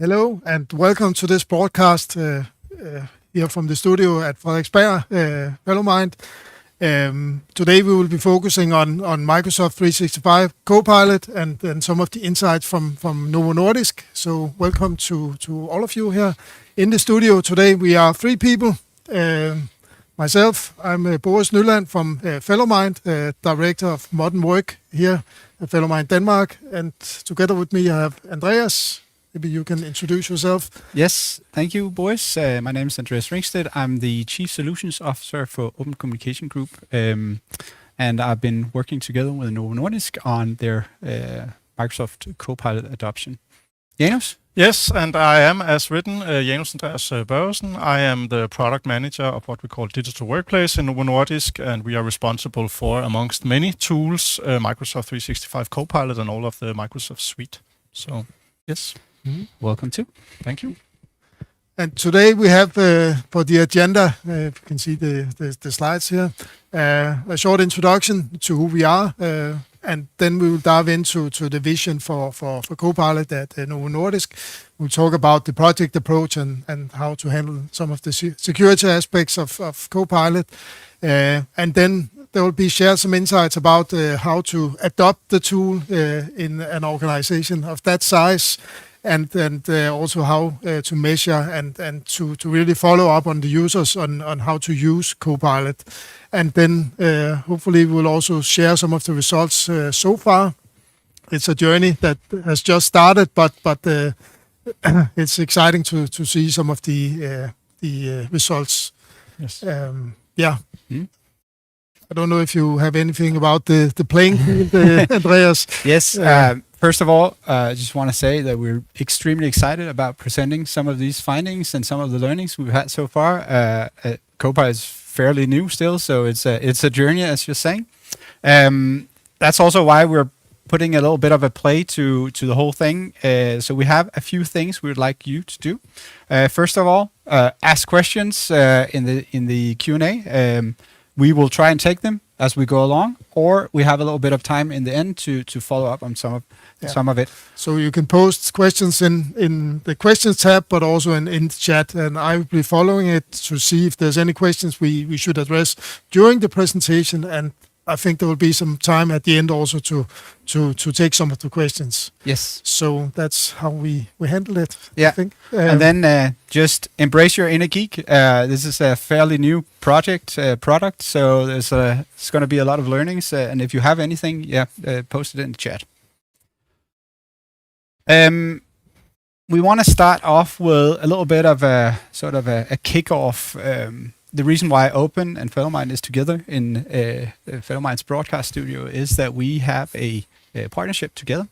Hello and welcome to this broadcast here from the studio at Frederiksberg, FellowMind. Today we will be focusing on Microsoft 365 Copilot and some of the insights from Novo Nordisk. So welcome to all of you here in the studio. Today we are three people. Myself, I'm Boris Nyland from FellowMind, Director of Modern Work here at FellowMind Denmark. And together with me I have Andreas. Maybe you can introduce yourself. Yes, thank you, Boris. My name is Andreas Ringsted. I'm the Chief Solutions Officer for Open Communication Group, and I've been working together with Novo Nordisk on their Microsoft Copilot adoption. Janus? Yes, and I am, as written, Janus Andreas Børgesen. I am the product manager of what we call Digital Workplace in Novo Nordisk, and we are responsible for, amongst many tools, Microsoft 365 Copilot and all of the Microsoft suite. So, yes. Mm-hmm. Welcome to. Thank you. And today we have for the agenda, if you can see the slides here, a short introduction to who we are, and then we will dive into the vision for Copilot at Novo Nordisk. We'll talk about the project approach and how to handle some of the security aspects of Copilot, and then there will be shared some insights about how to adopt the tool in an organization of that size. And also how to measure and to really follow up on the users on how to use Copilot. And then hopefully we'll also share some of the results so far. It's a journey that has just started, but it's exciting to see some of the results. Yes. Yeah. Mm-hmm. I don't know if you have anything about the playing field, Andreas. Yes. First of all, I just want to say that we're extremely excited about presenting some of these findings and some of the learnings we've had so far. Copilot is fairly new still, so it's a journey, as you're saying. That's also why we're putting a little bit of a play to the whole thing. So we have a few things we'd like you to do. First of all, ask questions in the Q&A. We will try and take them as we go along, or we have a little bit of time in the end to follow up on some of it. So you can post questions in the questions tab, but also in the chat, and I will be following it to see if there's any questions we should address during the presentation, and I think there will be some time at the end also to take some of the questions. Yes. So that's how we handle it, yeah. I think. And then just embrace your inner geek. This is a fairly new product, so there's going to be a lot of learnings. And if you have anything, post it in the chat. We want to start off with a little bit of a sort of a kickoff. The reason why Open and FellowMind is together in FellowMind's broadcast studio is that we have a partnership together.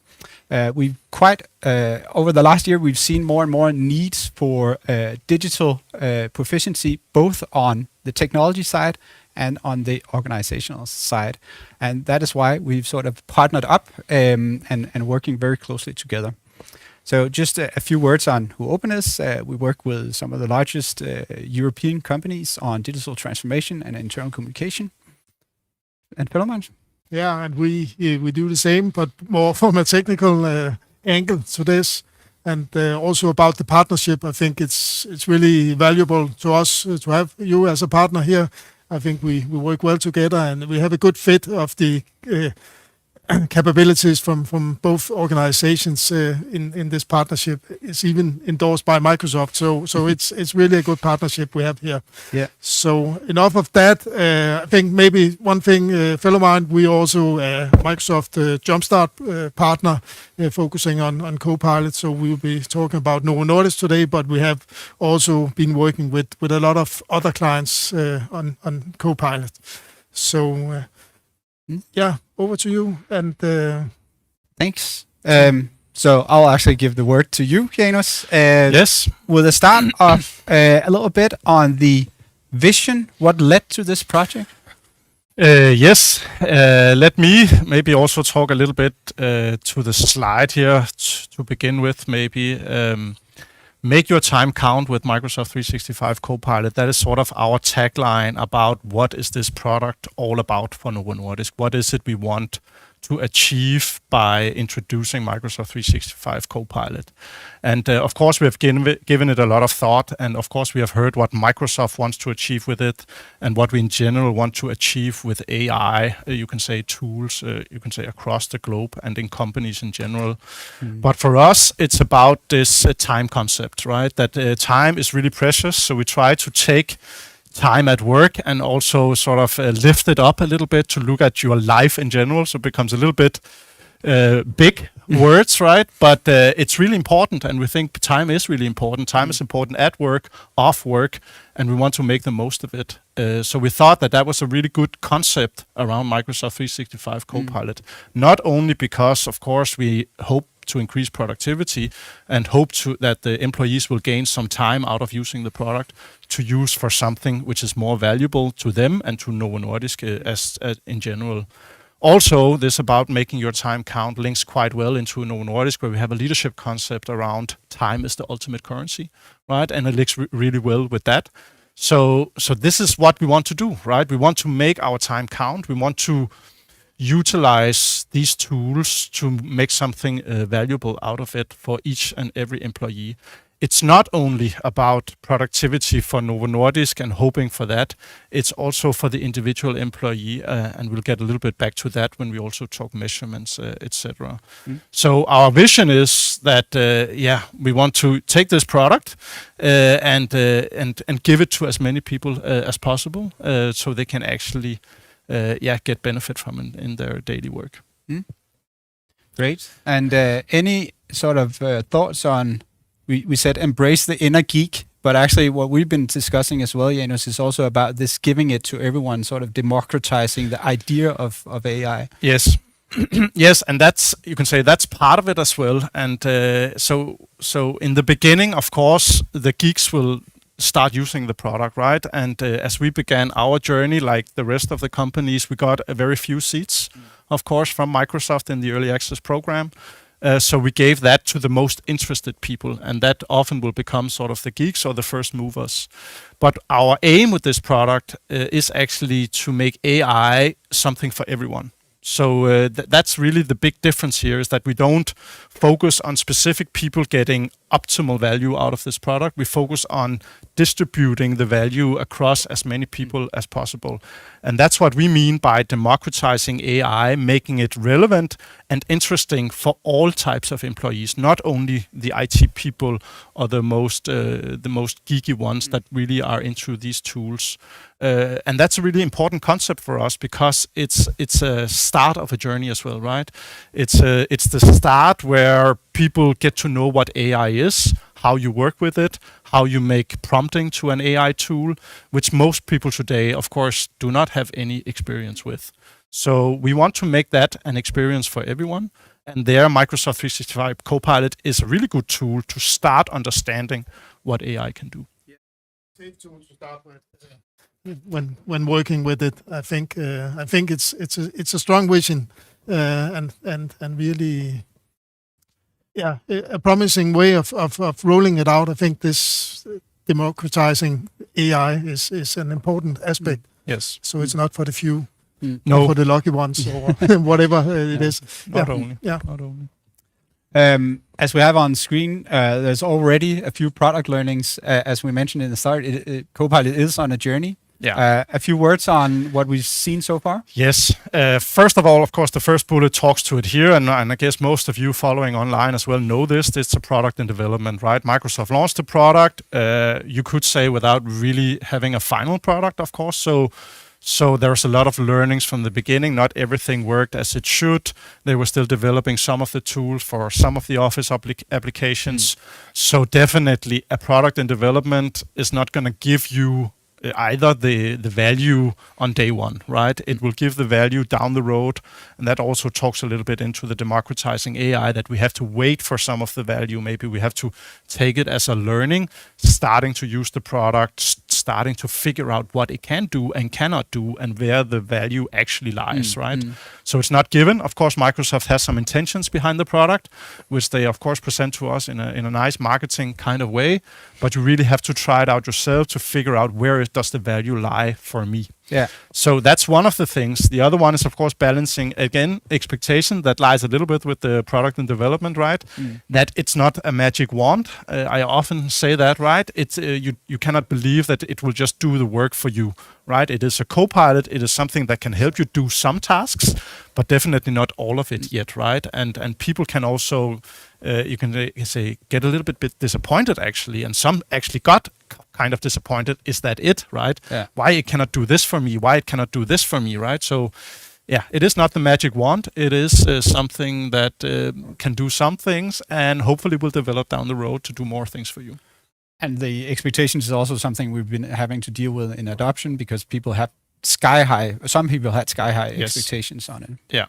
We've over the last year, we've seen more and more needs for digital proficiency, both on the technology side and on the organizational side. And that is why we've sort of partnered up and working very closely together. So just a few words on who Open is. We work with some of the largest European companies on digital transformation and internal communication. And FellowMind? Yeah, and we do the same, but more from a technical angle to this. And also about the partnership, I think it's really valuable to us to have you as a partner here. I think we work well together, and we have a good fit of the capabilities from both organizations in this partnership. Is even endorsed by Microsoft, so it's really a good partnership we have here. Yeah. So enough of that. I think maybe one thing, FellowMind, we also Microsoft Jumpstart partner focusing on Copilot. So we will be talking about Novo Nordisk today, but we have also been working with a lot of other clients on Copilot. So. Yeah, over to you. And thanks. So I'll actually give the word to you, Janus. Yes. With a start of a little bit on the vision, what led to this project? Yes. Let me maybe also talk a little bit to the slide here to begin with. Maybe make your time count with Microsoft 365 Copilot. That is sort of our tagline about what is this product all about for Novo Nordisk. What is it we want to achieve by introducing Microsoft 365 Copilot. And of course, we have given it a lot of thought, and of course, we have heard what Microsoft wants to achieve with it, and what we in general want to achieve with AI. You can say tools, you can say across the globe and in companies in general. But for us, it's about this time concept, right? That time is really precious, so we try to take time at work and also sort of lift it up a little bit to look at your life in general, so it becomes a little bit big words, right? But it's really important, and we think time is really important. Time is important at work, off work, and we want to make the most of it. So we thought that was a really good concept around Microsoft 365 Copilot. Not only because, of course, we hope to increase productivity and hope that the employees will gain some time out of using the product to use for something which is more valuable to them and to Novo Nordisk as in general. Also, this about making your time count links quite well into Novo Nordisk, where we have a leadership concept around time is the ultimate currency, right? And it links really well with that. So this is what we want to do, right? We want to make our time count. We want to utilize these tools to make something valuable out of it for each and every employee. It's not only about productivity for Novo Nordisk and hoping for that, it's also for the individual employee, and we'll get a little bit back to that when we also talk measurements, etc. So our vision is that, we want to take this product and give it to as many people as possible, so they can actually get benefit from it in their daily work. Great. And any sort of thoughts on, we said embrace the inner geek, but actually what we've been discussing as well, Janus, is also about this giving it to everyone, sort of democratizing the idea of AI. Yes. Yes, and that's, you can say that's part of it as well. And so in the beginning, of course, the geeks will start using the product, right? And as we began our journey, like the rest of the companies, we got a very few seats, of course, from Microsoft in the early access program. So we gave that to the most interested people, and that often will become sort of the geeks or the first movers. But our aim with this product is actually to make AI something for everyone. So that's really the big difference here, is that we don't focus on specific people getting optimal value out of this product. We focus on distributing the value across as many people as possible. And that's what we mean by democratizing AI, making it relevant and interesting for all types of employees, not only the IT people or the most geeky ones that really are into these tools. And that's a really important concept for us, because it's a start of a journey as well, right? It's the start where people get to know what AI is, how you work with it, how you make prompting to an AI tool, which most people today, of course, do not have any experience with. So we want to make that an experience for everyone. And there, Microsoft 365 Copilot is a really good tool to start understanding what AI can do. Yeah. Safe tool to start with. When working with it, I think it's a strong vision, and really, a promising way of rolling it out. I think this democratizing AI is an important aspect. Yes. So it's not for the few, no, for the lucky ones or whatever it is. Not only. As we have on screen, there's already a few product learnings. As we mentioned in the start, Copilot is on a journey. Yeah. A few words on what we've seen so far? Yes. First of all, of course, the first bullet talks to it here, and I guess most of you following online as well know this. It's a product in development, right? Microsoft launched the product, you could say, without really having a final product, of course. So there's a lot of learnings from the beginning. Not everything worked as it should. They were still developing some of the tools for some of the Office applications. So definitely a product in development is not going to give you either the value on day one, right? It will give the value down the road, and that also talks a little bit into the democratizing AI, that we have to wait for some of the value. Maybe we have to take it as a learning, starting to use the product, starting to figure out what it can do and cannot do, and where the value actually lies, right? So it's not given. Of course, Microsoft has some intentions behind the product, which they of course present to us in a nice marketing kind of way, but you really have to try it out yourself to figure out where does the value lie for me. Yeah. So that's one of the things. The other one is, of course, balancing, again, expectation that lies a little bit with the product and development, right? That it's not a magic wand. I often say that, right? It's you cannot believe that it will just do the work for you, right? It is a Copilot. It is something that can help you do some tasks, but definitely not all of it yet, right? And people can also, you can say, get a little bit disappointed, actually, and some actually got kind of disappointed. Is that it, right? Yeah. Why it cannot do this for me? Why it cannot do this for me, right? So, yeah, it is not the magic wand. It is something that can do some things and hopefully will develop down the road to do more things for you. And the expectations is also something we've been having to deal with in adoption, because people have some people had sky high expectations on it. Yeah.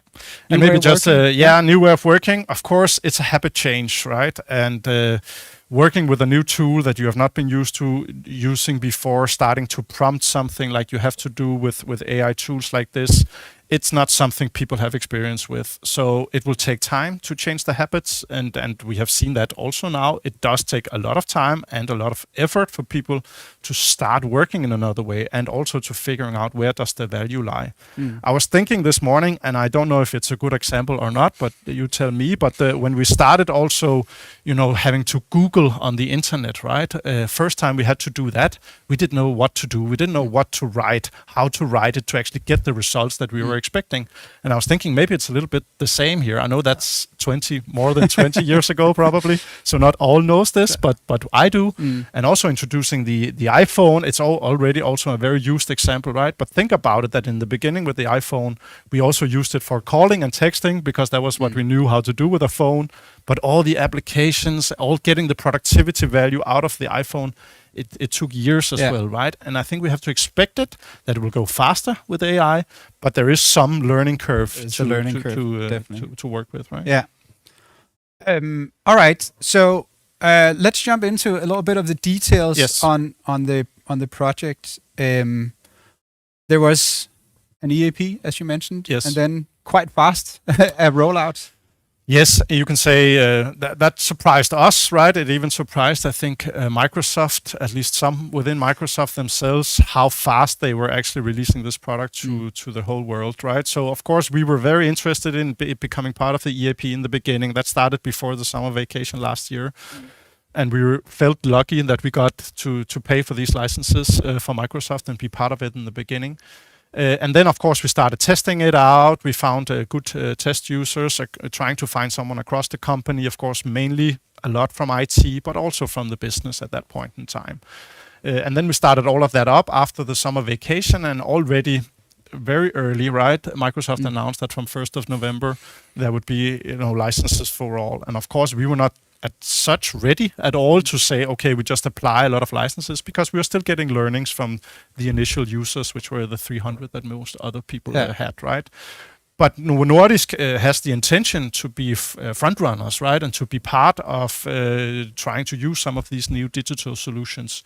New And way maybe of just, working? new way of working. Of course, it's a habit change, right? And working with a new tool that you have not been used to using before, starting to prompt something like you have to do with AI tools like this, it's not something people have experience with. So it will take time to change the habits, and we have seen that also now. It does take a lot of time and a lot of effort for people to start working in another way, and also to figuring out where does the value lie. I was thinking this morning, and I don't know if it's a good example or not, but you tell me, but when we started also, having to Google on the internet, right? First time we had to do that, we didn't know what to do. We didn't know what to write, how to write it to actually get the results that we were expecting. And I was thinking maybe it's a little bit the same here. I know that's more than 20 years ago probably, so not all knows this, but I do. And also introducing the iPhone, it's already also a very used example, right? But think about it, that in the beginning with the iPhone, we also used it for calling and texting, because that was what we knew how to do with a phone. But all the applications, all getting the productivity value out of the iPhone, it took years as well, right? And I think we have to expect it, that it will go faster with AI, but there is some learning curve to work with, right? Yeah. All right. So let's jump into a little bit of the details on the project. There was an EAP, as you mentioned, and then quite fast a rollout. Yes, you can say that surprised us, right? It even surprised, I think, Microsoft, at least some within Microsoft themselves, how fast they were actually releasing this product to the whole world, right? So, of course, we were very interested in becoming part of the EAP in the beginning. That started before the summer vacation last year. And we felt lucky that we got to pay for these licenses for Microsoft and be part of it in the beginning. And then, of course, we started testing it out. We found good test users, trying to find someone across the company, of course, mainly a lot from IT, but also from the business at that point in time. And then we started all of that up after the summer vacation, and already very early, right, Microsoft announced that from 1st of November, there would be licenses for all. And of course, we were not at such ready at all to say, okay, we just apply a lot of licenses, because we are still getting learnings from the initial users, which were the 300 that most other people had, right? But Novo Nordisk has the intention to be front runners, right, and to be part of trying to use some of these new digital solutions.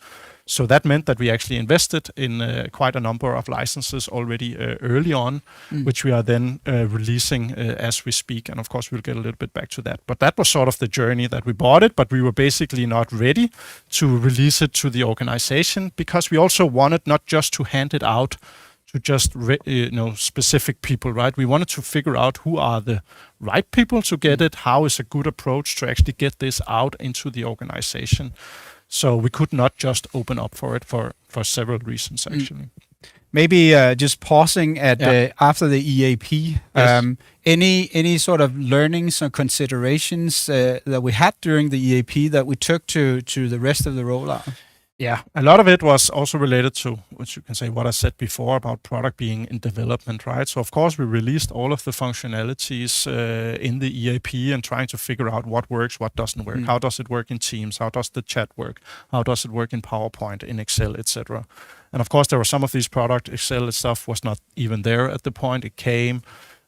So that meant that we actually invested in quite a number of licenses already early on, which we are then releasing as we speak. And of course, we'll get a little bit back to that. But that was sort of the journey that we bought it, but we were basically not ready to release it to the organization, because we also wanted not just to hand it out to just specific people, right? We wanted to figure out who are the right people to get it, how is a good approach to actually get this out into the organization. So we could not just open up for it for several reasons, actually. Maybe just pausing at after the EAP, any sort of learnings or considerations that we had during the EAP that we took to the rest of the rollout? Yeah, a lot of it was also related to, which you can say, what I said before about product being in development, right? So, of course, we released all of the functionalities in the EAP and trying to figure out what works, what doesn't work. How does it work in Teams? How does the chat work? How does it work in PowerPoint, in Excel, etc.? And, of course, there were some of these product Excel stuff was not even there at the point it came.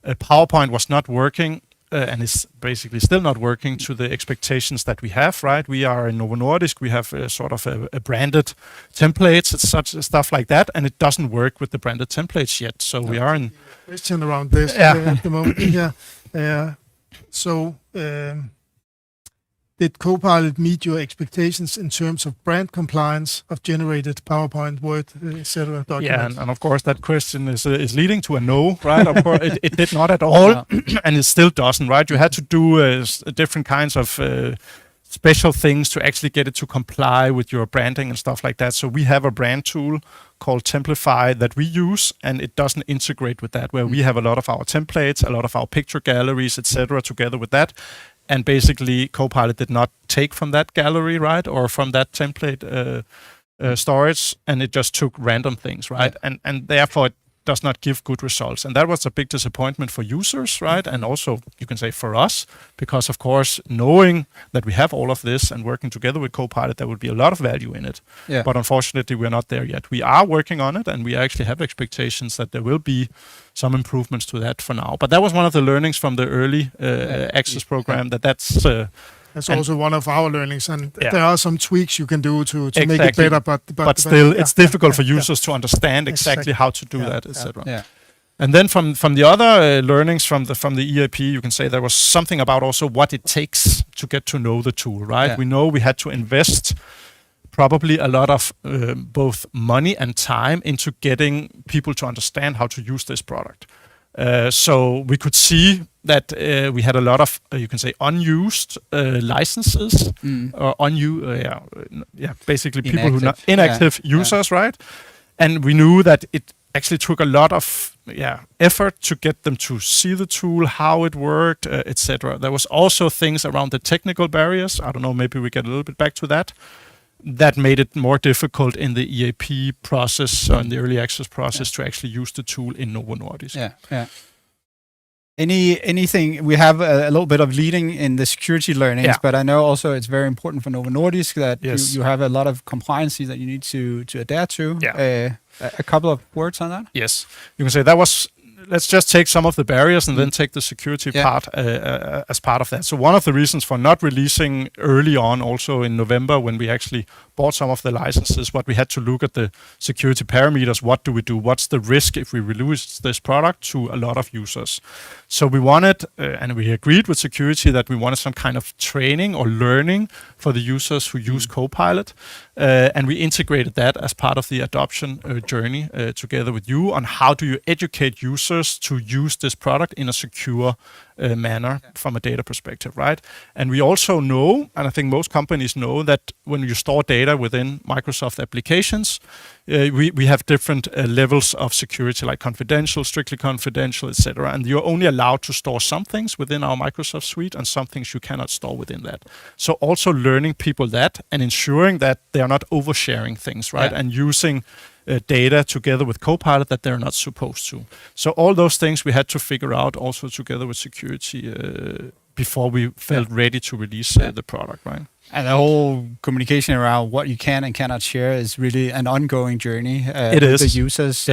PowerPoint was not working. And it's basically still not working to the expectations that we have, right? We are in Novo Nordisk. We have sort of a branded templates and such stuff like that, and it doesn't work with the branded templates yet. So we are in question around this at the moment. So did Copilot meet your expectations in terms of brand compliance of generated PowerPoint, Word, etc. documents? Yeah, and of course that question is leading to a no, right? Of course, it did not at all, and it still doesn't, right? You had to do different kinds of special things to actually get it to comply with your branding and stuff like that. So we have a brand tool called Templify that we use, and it doesn't integrate with that, where we have a lot of our templates, a lot of our picture galleries, etc., together with that. And basically, Copilot did not take from that gallery, right, or from that template storage, and it just took random things, right? Yeah. And therefore, it does not give good results. And that was a big disappointment for users, right? And also, you can say for us, because of course, knowing that we have all of this and working together with Copilot, there would be a lot of value in it. Yeah. But unfortunately, we're not there yet. We are working on it, and we actually have expectations that there will be some improvements to that for now. But that was one of the learnings from the early access program, that's also one of our learnings, and there are some tweaks you can do to make it better, but still, it's difficult for users to understand exactly how to do that, etc. Yeah. And then from the other learnings from the EAP, you can say there was something about also what it takes to get to know the tool, right? Yeah. We know we had to invest probably a lot of both money and time into getting people to understand how to use this product. So we could see that we had a lot of, you can say, unused licenses, or basically people who not inactive users, right? And we knew that it actually took a lot of effort to get them to see the tool, how it worked, etc. There was also things around the technical barriers. I don't know, maybe we get a little bit back to that. That made it more difficult in the EAP process, or in the early access process, to actually use the tool in Novo Nordisk. Yeah. Anything, we have a little bit of leading in the security learnings, but I know also it's very important for Novo Nordisk that you have a lot of compliancy that you need to adhere to. Yeah. A couple of words on that? Yes. You can say that was, let's just take some of the barriers and then take the security part as part of that. So one of the reasons for not releasing early on, also in November, when we actually bought some of the licenses, what we had to look at the security parameters. What do we do? What's the risk if we release this product to a lot of users? So we wanted, and we agreed with security, that we wanted some kind of training or learning for the users who use Copilot. And we integrated that as part of the adoption journey together with you on how do you educate users to use this product in a secure manner from a data perspective, right? And we also know, and I think most companies know, that when you store data within Microsoft applications, we have different levels of security, like confidential, strictly confidential, etc. And you're only allowed to store some things within our Microsoft suite, and some things you cannot store within that. So also learning people that, and ensuring that they are not oversharing things, right? And using data together with Copilot that they're not supposed to. So all those things we had to figure out also together with security before we felt ready to release the product, right? And the whole communication around what you can and cannot share is really an ongoing journey with the users.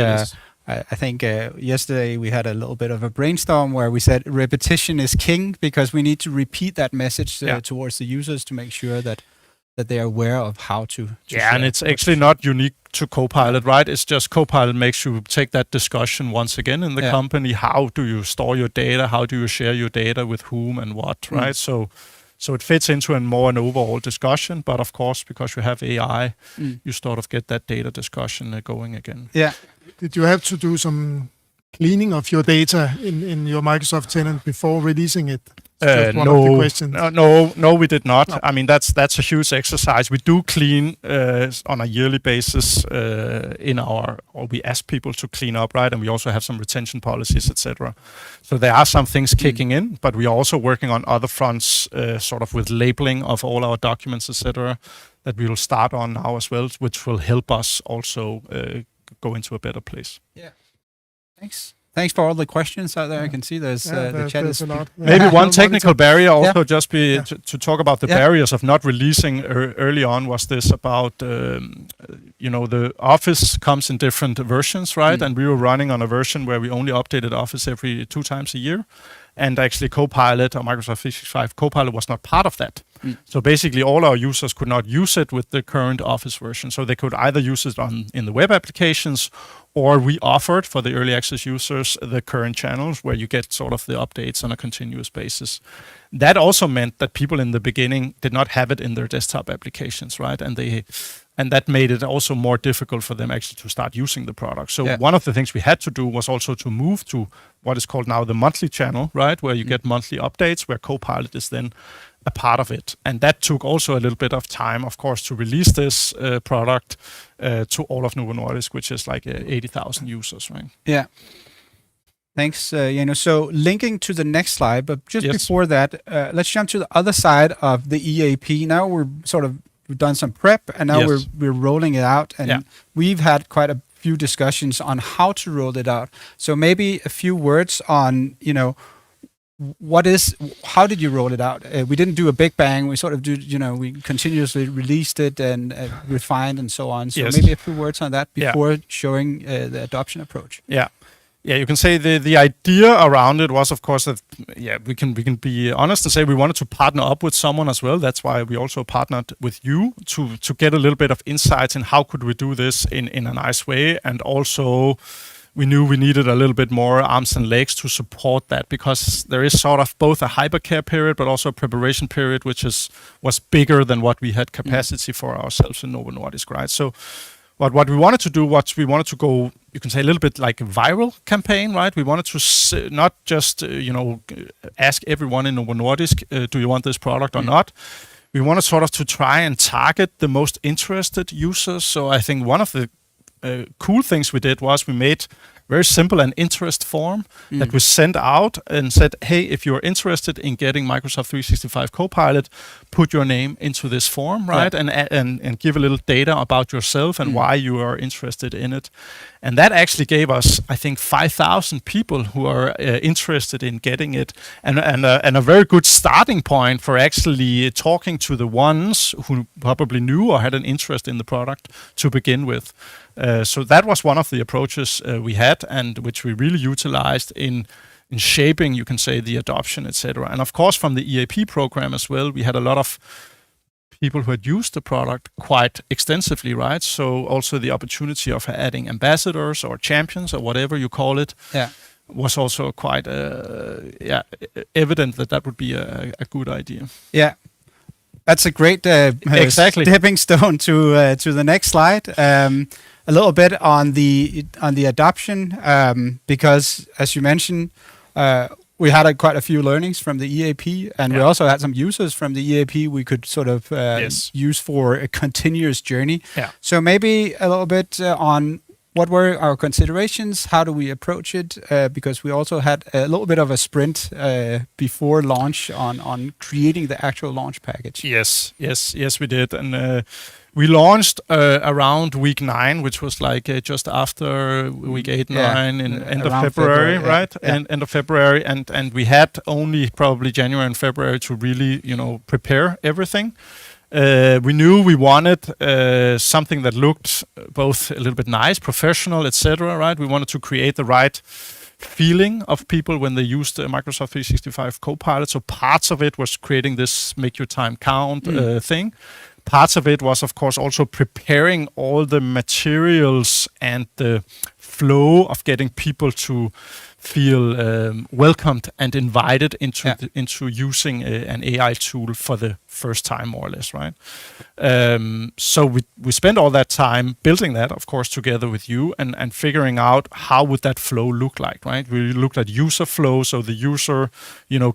I think yesterday we had a little bit of a brainstorm where we said repetition is king, because we need to repeat that message towards the users to make sure that they are aware of how to share. And it's actually not unique to Copilot, right? It's just Copilot makes you take that discussion once again in the company. How do you store your data? How do you share your data with whom and what, right? So it fits into an overall discussion, but of course, because you have AI, you sort of get that data discussion going again. Yeah. Did you have to do some cleaning of your data in your Microsoft tenant before releasing it? No, we did not. No. I mean, that's a huge exercise. We do clean on a yearly basis or we ask people to clean up, right? And we also have some retention policies, etc. So there are some things kicking in, but we are also working on other fronts, sort of with labeling of all our documents, etc., that we will start on now as well, which will help us also go into a better place. Yeah. Thanks for all the questions out there. I can see there's the chat is a lot. Maybe one technical barrier also just be to talk about the barriers of not releasing early on was this about, the Office comes in different versions, right? And we were running on a version where we only updated Office every 2 times a year. And actually Copilot or Microsoft 365 Copilot was not part of that. So basically all our users could not use it with the current Office version. So they could either use it in the web applications, or we offered for the early access users the current channels where you get sort of the updates on a continuous basis. That also meant that people in the beginning did not have it in their desktop applications, right? And that made it also more difficult for them actually to start using the product. So one of the things we had to do was also to move to what is called now the monthly channel, right? Where you get monthly updates, where Copilot is then a part of it. And that took also a little bit of time, of course, to release this product to all of Novo Nordisk, which is like 80,000 users, right? Yeah. Thanks, So linking to the next slide, but just before that, let's jump to the other side of the EAP. Now we've done some prep, and now we're rolling it out, and we've had quite a few discussions on how to roll it out. So maybe a few words on, how did you roll it out? We didn't do a big bang. We sort of we continuously released it and refined and so on. So maybe a few words on that before showing the adoption approach. Yeah, you can say the idea around it was, of course, that we can be honest and say we wanted to partner up with someone as well. That's why we also partnered with you to get a little bit of insights in how could we do this in a nice way, and also we knew we needed a little bit more arms and legs to support that, because there is sort of both a hypercare period but also a preparation period which was bigger than what we had capacity for ourselves in Novo Nordisk, right? So what we wanted to do was we wanted to go, you can say, a little bit like a viral campaign, right? We wanted to not just ask everyone in Novo Nordisk, do you want this product or not? We wanted sort of to try and target the most interested users. So I think one of the cool things we did was we made very simple an interest form that we sent out and said, hey, if you're interested in getting Microsoft 365 Copilot, put your name into this form, right? And give a little data about yourself and why you are interested in it. And that actually gave us, I think, 5,000 people who are interested in getting it, and a very good starting point for actually talking to the ones who probably knew or had an interest in the product to begin with. So that was one of the approaches we had, and which we really utilized in shaping, you can say, the adoption, etc. And of course, from the EAP program as well, we had a lot of people who had used the product quite extensively, right? So also the opportunity of adding ambassadors or champions or whatever you call it was also quite evident that would be a good idea. Yeah. That's a great stepping stone to the next slide. A little bit on the adoption, because as you mentioned, we had quite a few learnings from the EAP, and we also had some users from the EAP we could sort of use for a continuous journey. Yeah. So maybe a little bit on what were our considerations? How do we approach it? Because we also had a little bit of a sprint before launch on creating the actual launch package. Yes, we did. And we launched around week 9, which was like just after week 8, 9, in end of February, right? End of February. And we had only probably January and February to really, prepare everything. We knew we wanted something that looked both a little bit nice, professional, etc. Right? We wanted to create the right feeling of people when they used Microsoft 365 Copilot. So parts of it was creating this make your time count thing. Parts of it was, of course, also preparing all the materials and the flow of getting people to feel welcomed and invited into using an AI tool for the first time, more or less, right? So we spent all that time building that, of course, together with you and figuring out how would that flow look like, right? We looked at user flow, so the user,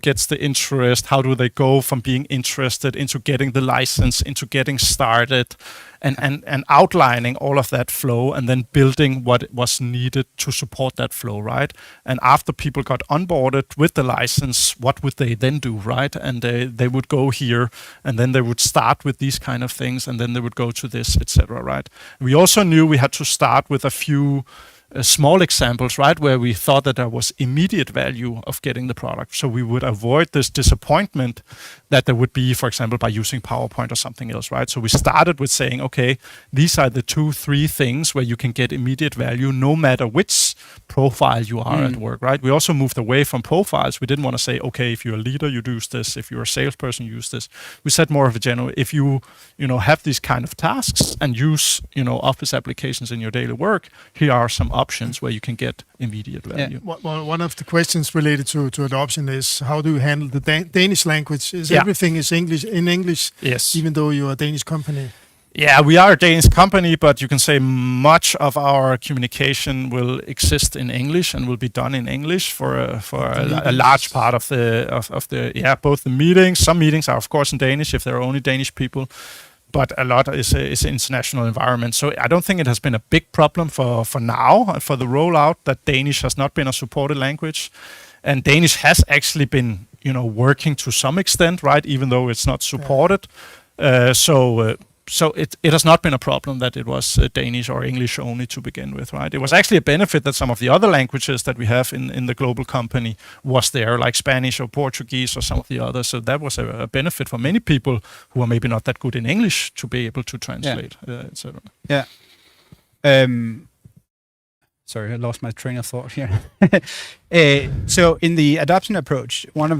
gets the interest. How do they go from being interested into getting the license, into getting started, and outlining all of that flow, and then building what was needed to support that flow, right? And after people got onboarded with the license, what would they then do, right? And they would go here, and then they would start with these kind of things, and then they would go to this, etc., right? We also knew we had to start with a few small examples, right, where we thought that there was immediate value of getting the product. So we would avoid this disappointment that there would be, for example, by using PowerPoint or something else, right? So we started with saying, okay, these are the 2-3 things where you can get immediate value no matter which profile you are at work, right? We also moved away from profiles. We didn't want to say, okay, if you're a leader, you use this. If you're a salesperson, you use this. We said more of a general, if you have these kind of tasks and use, Office applications in your daily work, here are some options where you can get immediate value. Yeah. One of the questions related to adoption is how do you handle the Danish language? Everything is in English, yes, even though you're a Danish company? Yeah, we are a Danish company, but you can say much of our communication will exist in English and will be done in English for a large part of the both the meetings. Some meetings are of course in Danish if there are only Danish people, but a lot is international environment. So I don't think it has been a big problem for now, for the rollout, that Danish has not been a supported language. And Danish has actually been, working to some extent, right, even though it's not supported. So it has not been a problem that it was Danish or English only to begin with, right? It was actually a benefit that some of the other languages that we have in the global company was there, like Spanish or Portuguese or some of the others. So that was a benefit for many people who are maybe not that good in English to be able to translate, etc. Yeah. Sorry, I lost my train of thought here. So in the adoption approach, some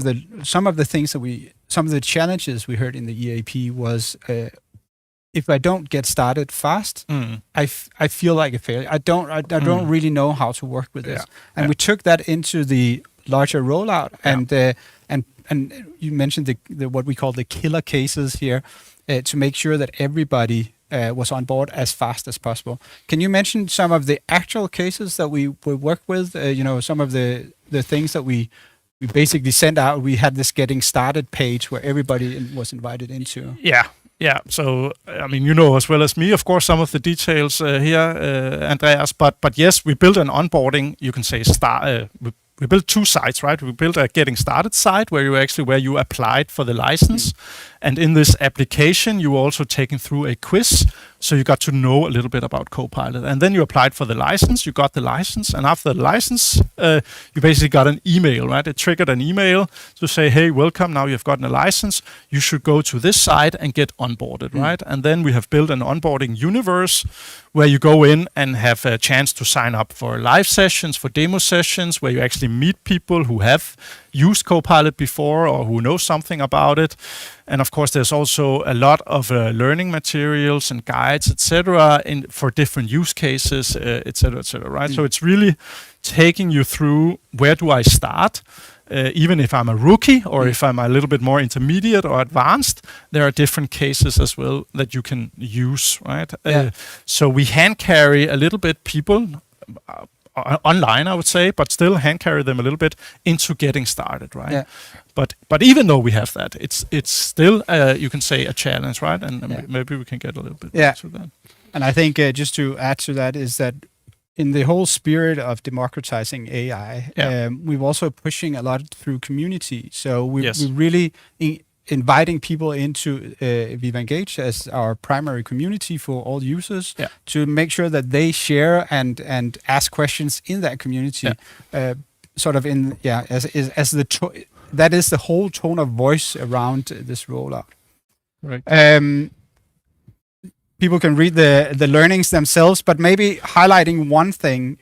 of the challenges we heard in the EAP was, if I don't get started fast, I feel like a failure. I don't really know how to work with this. And we took that into the larger rollout, and you mentioned the what we call the killer cases here, to make sure that everybody was on board as fast as possible. Can you mention some of the actual cases that we worked with? Some of the things that we basically sent out. We had this getting started page where everybody was invited into. Yeah, so I mean, as well as me, of course, some of the details here, Andreas. But yes, we built an onboarding. You can say we built 2 sites, right? We built a getting started site where you applied for the license, and in this application, you were also taken through a quiz. So you got to know a little bit about Copilot, and then you applied for the license. You got the license, and after the license, you basically got an email, right? It triggered an email to say, "Hey, welcome! Now you've gotten a license. You should go to this site and get onboarded," right? And then we have built an onboarding universe where you go in and have a chance to sign up for live sessions, for demo sessions, where you actually meet people who have used Copilot before or who know something about it. And of course, there's also a lot of learning materials and guides, etc., for different use cases, etc., right? So it's really taking you through, where do I start? Even if I'm a rookie or if I'm a little bit more intermediate or advanced, there are different cases as well that you can use, right? So we hand carry a little bit people online, I would say, but still hand carry them a little bit into getting started, right? Yeah. But even though we have that, it's still you can say a challenge, right? And maybe we can get a little bit to that. And I think just to add to that is that in the whole spirit of democratizing AI, we're also pushing a lot through community. So we're really inviting people into Viva Engage as our primary community for all users, to make sure that they share and ask questions in that community, sort of that is the whole tone of voice around this rollout. Right. People can read the learnings themselves, but maybe highlighting one thing,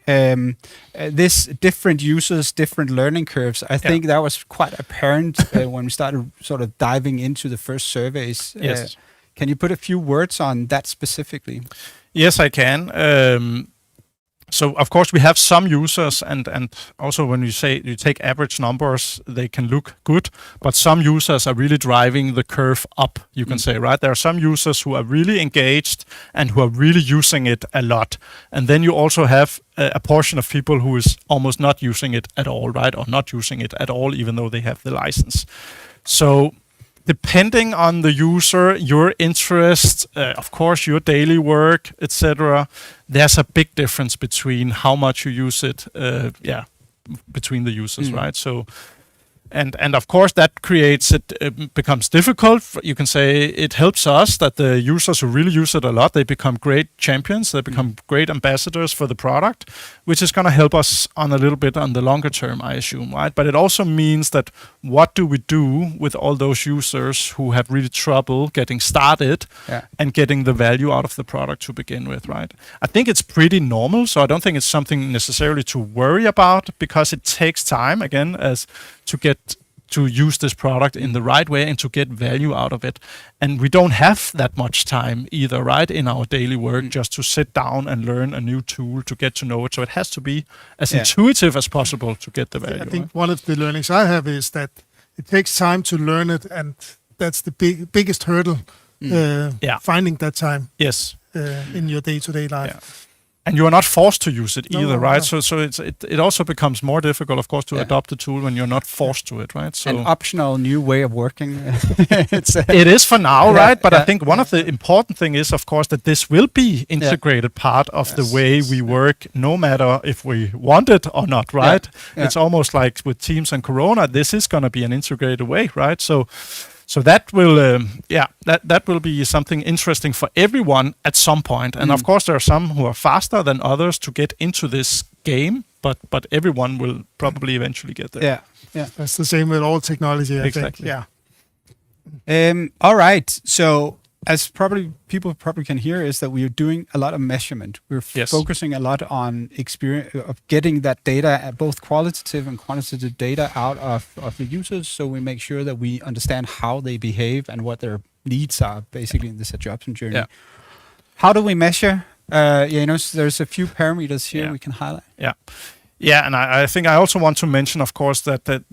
this different users, different learning curves. I think that was quite apparent when we started sort of diving into the first surveys. Yes. Can you put a few words on that specifically? Yes, I can. So of course we have some users, and also when you take average numbers, they can look good, but some users are really driving the curve up, you can say, right? There are some users who are really engaged and who are really using it a lot. And then you also have a portion of people who is almost not using it at all, right? Or not using it at all, even though they have the license. So depending on the user, your interest, of course, your daily work, etc., there's a big difference between how much you use it, between the users, right? So And of course that creates it becomes difficult. You can say it helps us that the users who really use it a lot, they become great champions, they become great ambassadors for the product, which is going to help us on a little bit on the longer term, I assume, right? But it also means that what do we do with all those users who have really trouble getting started and getting the value out of the product to begin with, right? I think it's pretty normal, so I don't think it's something necessarily to worry about, because it takes time, again, as to get to use this product in the right way and to get value out of it. And we don't have that much time either, right, in our daily work, just to sit down and learn a new tool to get to know it. So it has to be as intuitive as possible to get the value. I think one of the learnings I have is that it takes time to learn it, and that's the biggest hurdle, finding that time in your day-to-day life. Yeah. And you are not forced to use it either, right? No. So it also becomes more difficult, of course, to adopt the tool when you're not forced to it, right? So an optional new way of working. It is for now, right? But I think one of the important thing is, of course, that this will be integrated part of the way we work, no matter if we want it or not, right? It's almost like with Teams and Corona, this is going to be an integrated way, right? So that will, that will be something interesting for everyone at some point. And of course, there are some who are faster than others to get into this game, but everyone will probably eventually get there. Yeah. That's the same with all technology, I think. Yeah. All right. So as people probably can hear, is that we are doing a lot of measurement. We're focusing a lot on experience of getting that data, both qualitative and quantitative data, out of the users, so we make sure that we understand how they behave and what their needs are, basically, in this adoption journey. Yeah. How do we measure? There's a few parameters here we can highlight. Yeah, and I think I also want to mention, of course, that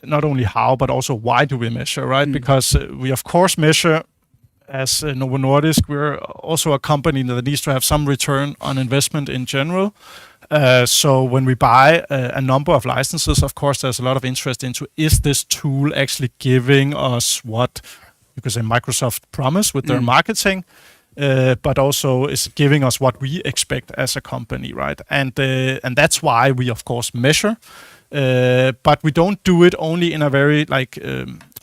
not only how, but also why do we measure, right? Because we, of course, measure. As Novo Nordisk, we're also a company that needs to have some return on investment in general. So when we buy a number of licenses, of course, there's a lot of interest into, is this tool actually giving us what you could say Microsoft promised with their marketing, but also is giving us what we expect as a company, right? And that's why we, of course, measure. But we don't do it only in a very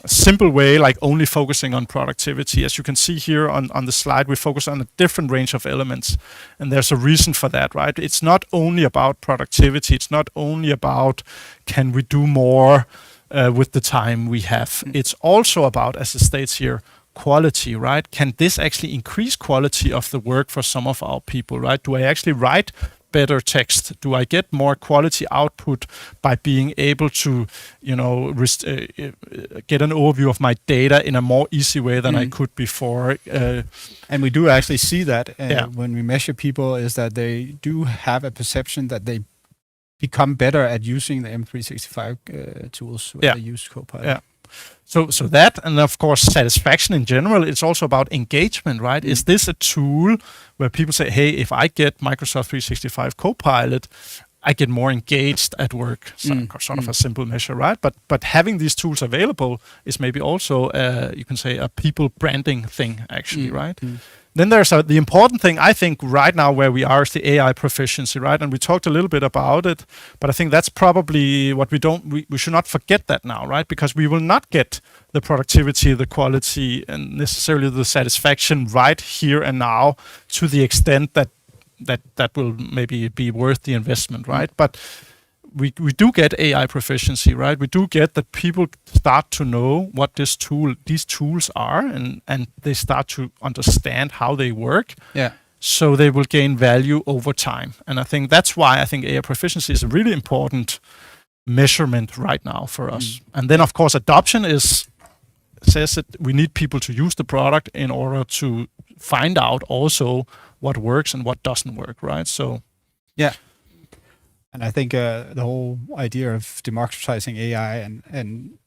simple way, like only focusing on productivity. As you can see here on the slide, we focus on a different range of elements, and there's a reason for that, right? It's not only about productivity, it's not only about can we do more with the time we have. It's also about, as it states here, quality, right? Can this actually increase quality of the work for some of our people, right? Do I actually write better text? Do I get more quality output by being able to, get an overview of my data in a more easy way than I could before? And we do actually see that when we measure people, is that they do have a perception that they become better at using the M365 tools when they use Copilot. Yeah. So that, and of course satisfaction in general, it's also about engagement, right? Is this a tool where people say, hey, if I get Microsoft 365 Copilot, I get more engaged at work? Sort of a simple measure, right? But having these tools available is maybe also, you can say, a people branding thing, actually, right? Then there's the important thing, I think, right now where we are is the AI proficiency, right? And we talked a little bit about it, but I think that's probably what we should not forget that now, right? Because we will not get the productivity, the quality, and necessarily the satisfaction right here and now to the extent that will maybe be worth the investment, right? But we do get AI proficiency, right? We do get that people start to know what these tools are, and they start to understand how they work. Yeah. So they will gain value over time. And I think that's why I think AI proficiency is a really important measurement right now for us. And then, of course, adoption says that we need people to use the product in order to find out also what works and what doesn't work, right? So, yeah. And I think the whole idea of democratizing AI and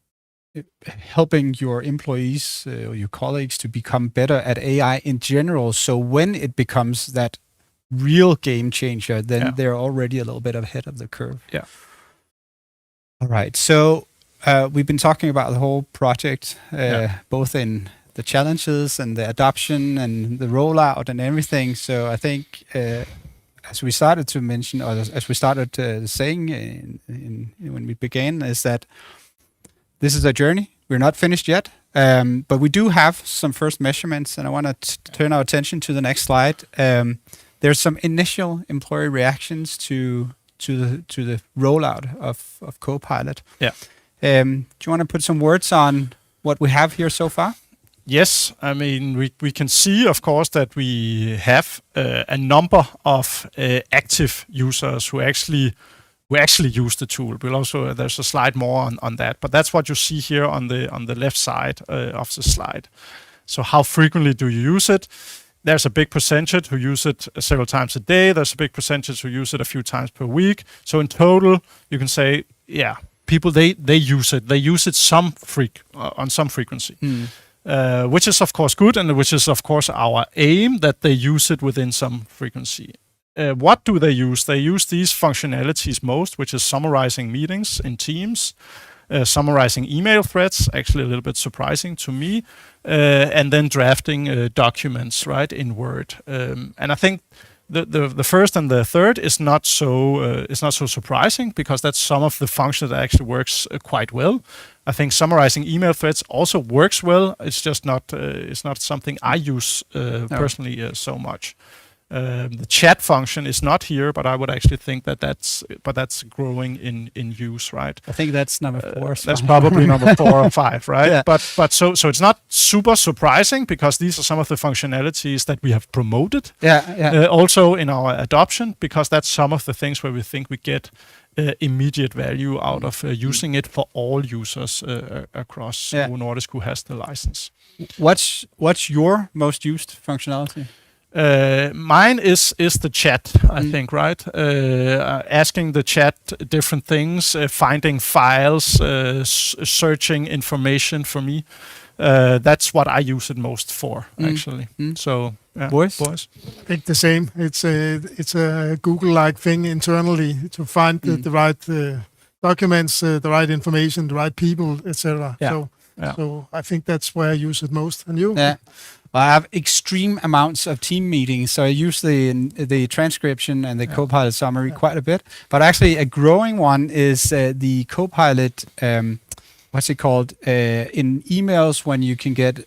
helping your employees or your colleagues to become better at AI in general, so when it becomes that real game changer, then they're already a little bit ahead of the curve. Yeah. All right. So we've been talking about the whole project, both in the challenges and the adoption and the rollout and everything. So I think as we started to mention, or as we started saying when we began, is that this is a journey. We're not finished yet, but we do have some first measurements, and I want to turn our attention to the next slide. There's some initial employee reactions to the rollout of Copilot. Yeah. Do you want to put some words on what we have here so far? Yes, I mean we can see, of course, that we have a number of active users who actually use the tool. We'll also there's a slide more on that, but that's what you see here on the left side of the slide. So how frequently do you use it? There's a big percentage who use it several times a day. There's a big percentage who use it a few times per week. So in total, you can say, yeah, people they use it. They use it on some frequency. Which is of course good, and which is of course our aim, that they use it within some frequency. What do they use? They use these functionalities most, which is summarizing meetings in Teams, summarizing email threads, actually a little bit surprising to me, and then drafting documents, right, in Word. And I think the first and the third is not so surprising, because that's some of the functions that actually works quite well. I think summarizing email threads also works well. It's just not something I use personally so much. The chat function is not here, but I would actually think that's growing in use, right? I think that's number 4. That's probably number 4 or 5, right? Yeah. But so it's not super surprising, because these are some of the functionalities that we have promoted. Also in our adoption, because that's some of the things where we think we get immediate value out of using it for all users across Novo Nordisk who has the license. What's your most used functionality? Mine is the chat, I think, right? Asking the chat different things, finding files, searching information for me. That's what I use it most for, actually. So, Boys? I think the same. It's a Google-like thing internally to find the right documents, the right information, the right people, etc. So I think that's where I use it most. And you? Yeah. Well, I have extreme amounts of team meetings, so I use the transcription and the Copilot summary quite a bit. But actually, a growing one is the Copilot. What's it called? In emails, when you can get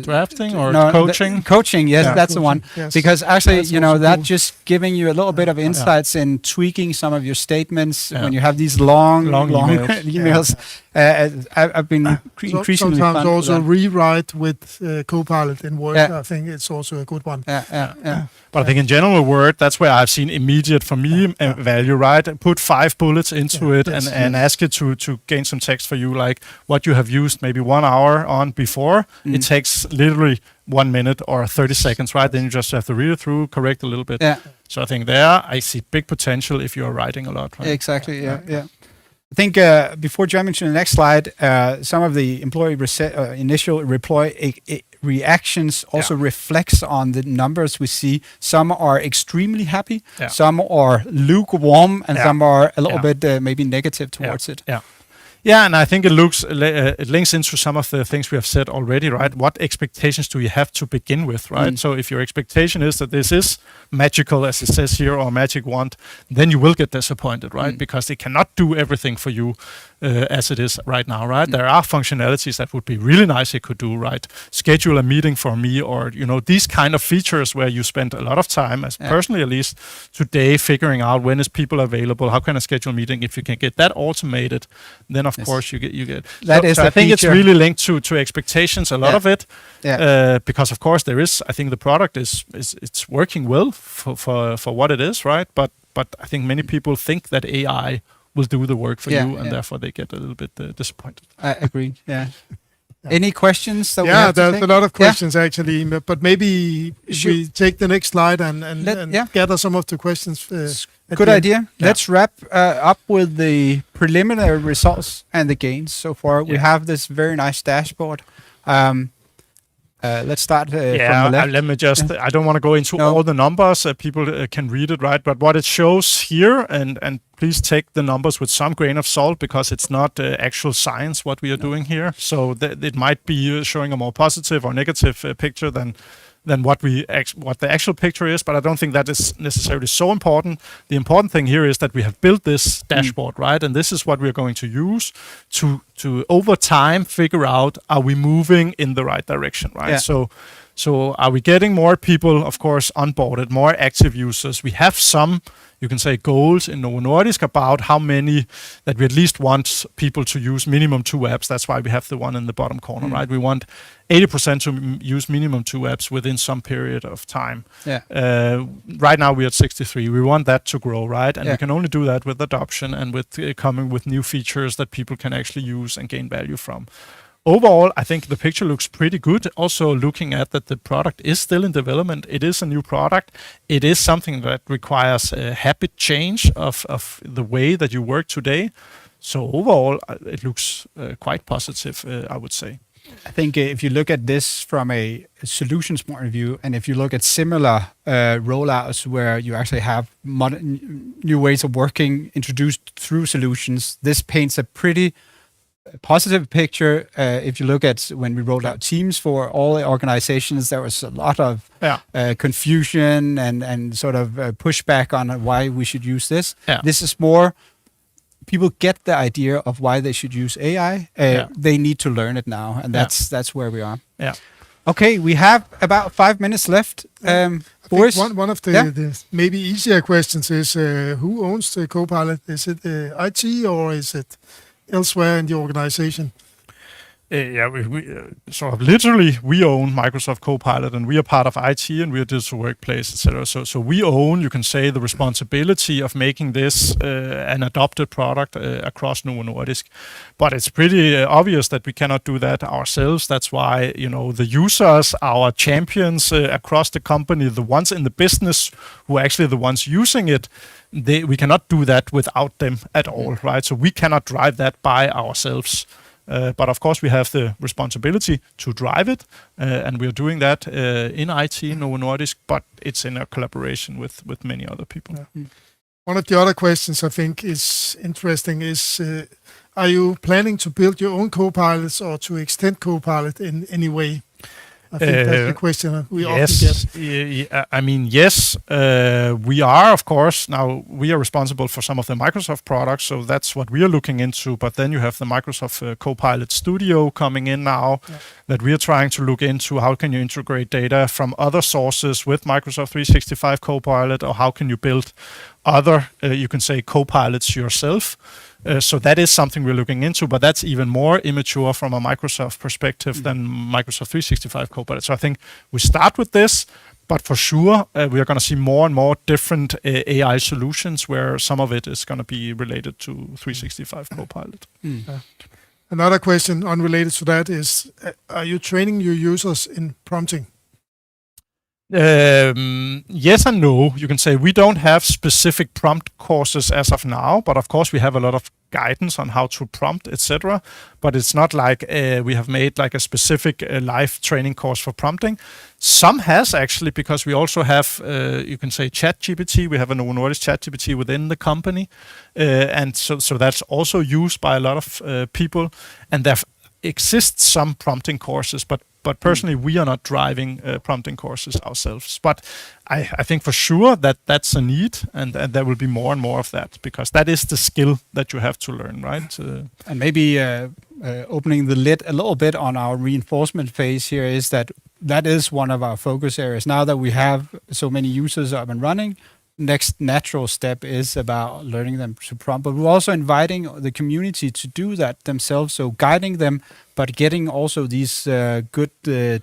drafting or coaching. Coaching, yes, that's the one. Yes. Because actually, That's that cool. just giving you a little bit of insights in tweaking some of your statements when you have these long emails. I've been increasingly sometimes fun also with rewrite with Copilot in Word. I think it's also a good one. But I think in general Word, that's where I've seen immediate for me value, right? Put 5 bullets into it and ask it to gain some text for you, like what you have used maybe 1 hour on before. It takes literally 1 minute or 30 seconds, right? Then you just have to read it through, correct a little bit. So I think there I see big potential if you're writing a lot. Right? Exactly, yeah. I think before jumping to the next slide, some of the employee initial reactions also reflects on the numbers we see. Some are extremely happy, some are lukewarm, and some are a little bit maybe negative towards it. Yeah, and I think it links into some of the things we have said already, right? What expectations do you have to begin with, right? So if your expectation is that this is magical, as it says here, or magic wand, then you will get disappointed, right? Because it cannot do everything for you as it is right now, right? There are functionalities that would be really nice it could do, right? Schedule a meeting for me, or these kind of features where you spend a lot of time, as personally at least today, figuring out when is people available, how can I schedule a meeting. If you can get that automated, then of course you get that. So I think it's really linked to expectations, a lot of it, because of course there is. I think the product it's working well for what it is, right? But I think many people think that AI will do the work for you, and therefore they get a little bit disappointed. I agree. Yeah. Any questions? That we have to there's take? a lot of questions actually, but maybe if we take the next slide and gather some of the questions. Good idea. Let's wrap up with the preliminary results and the gains so far. We have this very nice dashboard. Let's start from the left. Let me just, I don't want to go into all the numbers. People can read it, right? But what it shows here, and please take the numbers with some grain of salt, because it's not actual science what we are doing here. So it might be showing a more positive or negative picture than what the actual picture is, but I don't think that is necessarily so important. The important thing here is that we have built this dashboard, right? And this is what we're going to use to over time figure out, are we moving in the right direction, right? Yeah. So are we getting more people, of course, onboarded, more active users? We have some, you can say, goals in Novo Nordisk about how many that we at least want people to use minimum 2 apps. That's why we have the one in the bottom corner, right? We want 80% to use minimum 2 apps within some period of time. Yeah. Right now we're at 63. We want that to grow, right? And we can only do that with adoption and with coming with new features that people can actually use and gain value from. Overall, I think the picture looks pretty good. Also looking at that the product is still in development. It is a new product. It is something that requires a habit change of the way that you work today. So overall, it looks quite positive, I would say. I think if you look at this from a solutions point of view, and if you look at similar rollouts where you actually have new ways of working introduced through solutions, this paints a pretty positive picture. If you look at when we rolled out Teams for all the organizations, there was a lot of confusion and sort of pushback on why we should use this. This is more, people get the idea of why they should use AI. They need to learn it now, and that's where we are. Okay, we have about 5 minutes left. I think one of the maybe easier questions is who owns the Copilot? Is it IT or is it elsewhere in the organization? We sort of literally we own Microsoft Copilot, and we are part of IT, and we are digital workplace, etc. So we own, you can say, the responsibility of making this an adopted product across Novo Nordisk. But it's pretty obvious that we cannot do that ourselves. That's why, you know, the users, our champions across the company, the ones in the business who are actually the ones using it, we cannot do that without them at all, right? So we cannot drive that by ourselves. But of course, we have the responsibility to drive it, and we are doing that in IT, Novo Nordisk, but it's in a collaboration with many other people. One of the other questions I think is interesting is, are you planning to build your own Copilots or to extend Copilot in any way? I think that's the question we often get. I mean, yes, we are, of course. Now, we are responsible for some of the Microsoft products, so that's what we are looking into. But then you have the Microsoft Copilot Studio coming in now that we are trying to look into. How can you integrate data from other sources with Microsoft 365 Copilot, or how can you build other, you can say, Copilots yourself? So that is something we're looking into, but that's even more immature from a Microsoft perspective than Microsoft 365 Copilot. So I think we start with this, but for sure we are going to see more and more different AI solutions where some of it is going to be related to 365 Copilot. Another question unrelated to that is, are you training your users in prompting? Yes and no. You can say we don't have specific prompt courses as of now, but of course we have a lot of guidance on how to prompt, etc. But it's not like we have made like a specific live training course for prompting. Some has actually, because we also have, you can say, ChatGPT. We have a Novo Nordisk ChatGPT within the company, and so that's also used by a lot of people. And there exists some prompting courses, but personally, we are not driving prompting courses ourselves. But I think for sure that that's a need, and there will be more and more of that, because that is the skill that you have to learn, right? And maybe opening the lid a little bit on our reinforcement phase here is that is one of our focus areas. Now that we have so many users up and running, next natural step is about learning them to prompt, but we're also inviting the community to do that themselves, so guiding them, but getting also these good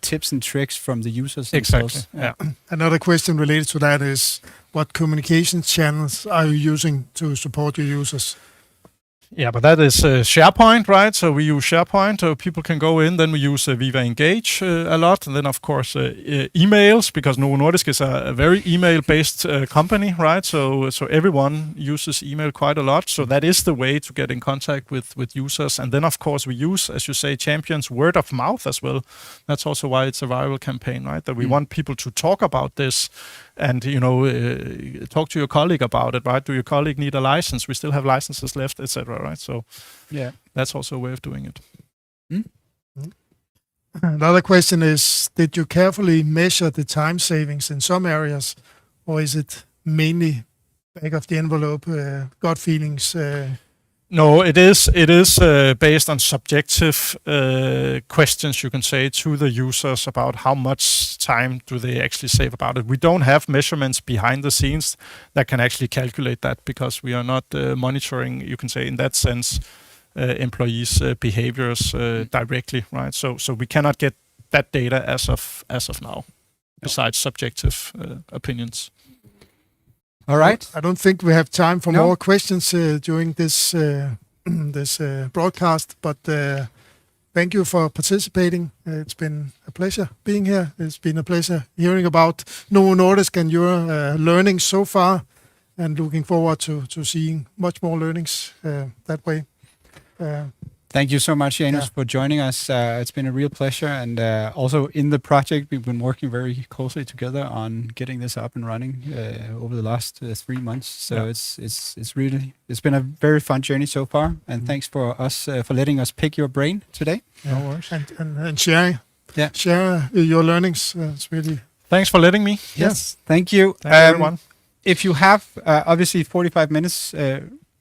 tips and tricks from the users themselves. Exactly. Another question related to that is, what communication channels are you using to support your users? Yeah, but that is SharePoint, right? So we use SharePoint, so people can go in. Then we use Viva Engage a lot. And then, of course, emails, because Novo Nordisk is a very email-based company, right? So everyone uses email quite a lot. So that is the way to get in contact with users. And then, of course, we use, as you say, champions, word of mouth as well. That's also why it's a viral campaign, right? That we want people to talk about this and, you know, talk to your colleague about it, right? Do your colleague need a license? We still have licenses left, etc., right? So that's also a way of doing it. Another question is, did you carefully measure the time savings in some areas, or is it mainly back of the envelope, gut feelings? No, it is based on subjective questions, you can say, to the users about how much time do they actually save about it. We don't have measurements behind the scenes that can actually calculate that, because we are not monitoring, you can say, in that sense, employees' behaviors directly, right? So we cannot get that data as of now, besides subjective opinions. All right. I don't think we have time for more questions during this broadcast, but thank you for participating. It's been a pleasure being here. It's been a pleasure hearing about Novo Nordisk and your learning so far, and looking forward to seeing much more learnings that way. Thank you so much, Janus, for joining us. It's been a real pleasure, and also in the project, we've been working very closely together on getting this up and running over the last 3 months. So it's been a very fun journey so far, and thanks for letting us pick your brain today. No worries. And sharing, share your learnings. It's really. Thanks for letting me. Yes, thank you. Thank you, everyone. If you have, obviously 45 minutes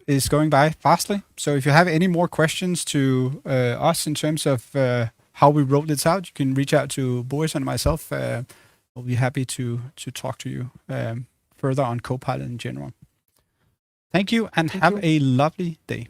is going by fastly. So if you have any more questions to us in terms of how we rolled this out, you can reach out to Boris and myself. We'll be happy to talk to you further on Copilot in general. Thank you, and have a lovely day.